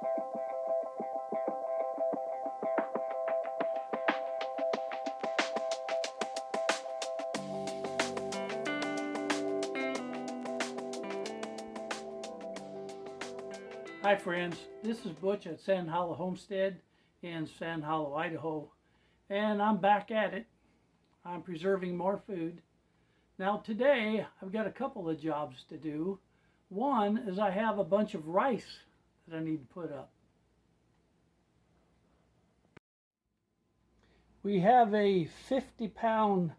Hi friends, this is Butch at Sand Hollow Homestead in Sand Hollow, Idaho, and I'm back at it. I'm preserving more food. Now today I've got a couple of jobs to do. One is I have a bunch of rice that I need to put up. We have a 50-pound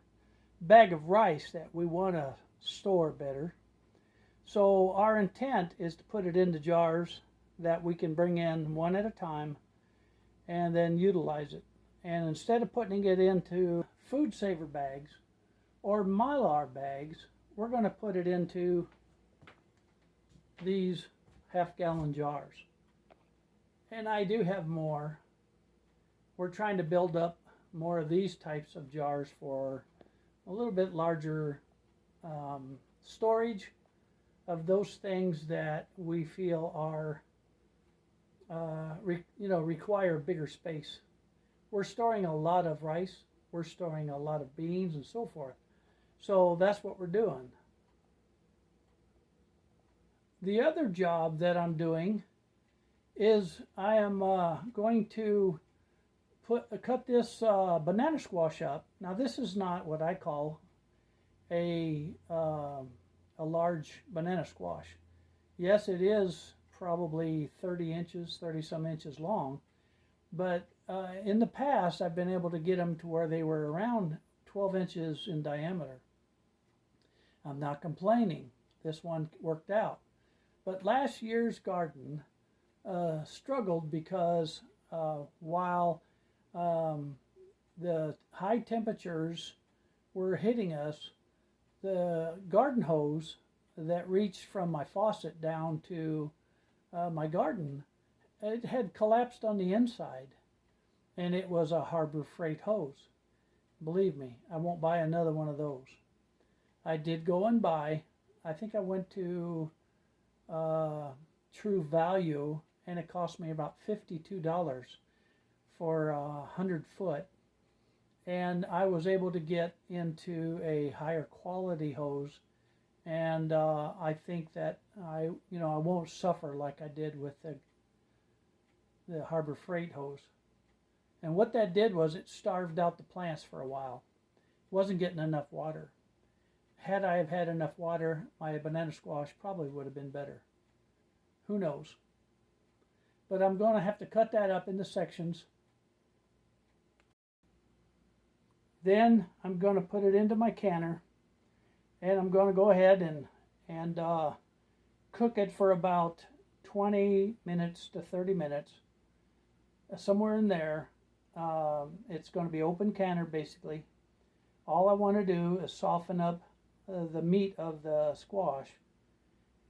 bag of rice that we want to store better. So our intent is to put it into jars that we can bring in one at a time and then utilize it. And instead of putting it into food saver bags or mylar bags, we're going to put it into these half-gallon jars. And I do have more. We're trying to build up more of these types of jars for a little bit larger storage of those things that we feel are require bigger space. We're storing a lot of rice, we're storing a lot of beans and so forth. So that's what we're doing. The other job that I'm doing is I am going to cut this banana squash up. Now this is not what I call a large banana squash. Yes, it is probably 30 inches, 30 some inches long, but in the past I've been able to get them to where they were around 12 inches in diameter. I'm not complaining. This one worked out. But last year's garden struggled because while the high temperatures were hitting us, the garden hose that reached from my faucet down to my garden, it had collapsed on the inside, and it was a Harbor Freight hose. Believe me, I won't buy another one of those. I did go and buy, I think I went to True Value, and it cost me about $52 for 100 foot. And I was able to get into a higher quality hose, and I think that I won't suffer like I did with the Harbor Freight hose. And what that did was it starved out the plants for a while. It wasn't getting enough water. Had I have had enough water, my banana squash probably would have been better. Who knows? But I'm going to have to cut that up into sections. Then I'm going to put it into my canner, and I'm going to go ahead and cook it for about 20 minutes to 30 minutes, somewhere in there. It's going to be open canner basically. All I want to do is soften up the meat of the squash.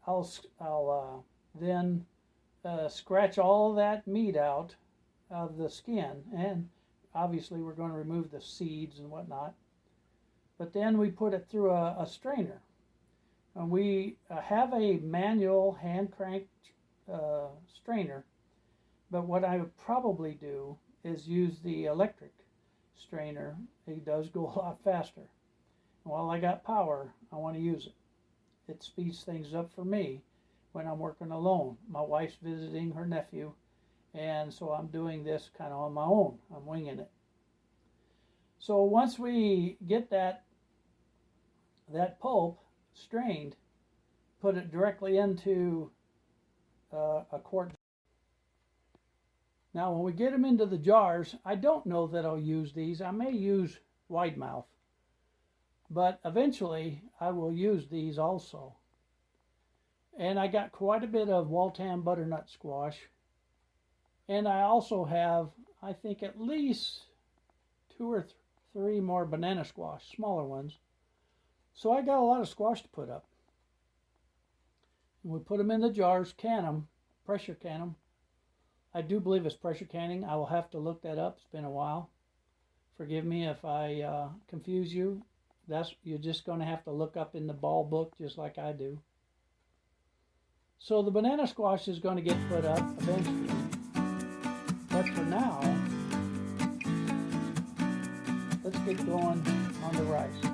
I'll then scratch all of that meat out of the skin, and obviously we're going to remove the seeds and whatnot. But then we put it through a strainer. And we have a manual hand cranked strainer, but what I would probably do is use the electric strainer. It does go a lot faster. And while I got power, I want to use it. It speeds things up for me when I'm working alone. My wife's visiting her nephew, and so I'm doing this kind of on my own. I'm winging it. So once we get that pulp strained, put it directly into a quart. Now when we get them into the jars, I don't know that I'll use these. I may use wide mouth, but eventually I will use these also. And I got quite a bit of Waltham butternut squash, and I also have, I think, at least 2 or 3 more banana squash, smaller ones. So I got a lot of squash to put up. And we put them in the jars, can them, pressure can them. I do believe it's pressure canning. I will have to look that up. It's been a while. Forgive me if I confuse you. You're just going to have to look up in the ball book just like I do. So the banana squash is going to get put up eventually. But for now, let's get going on the rice.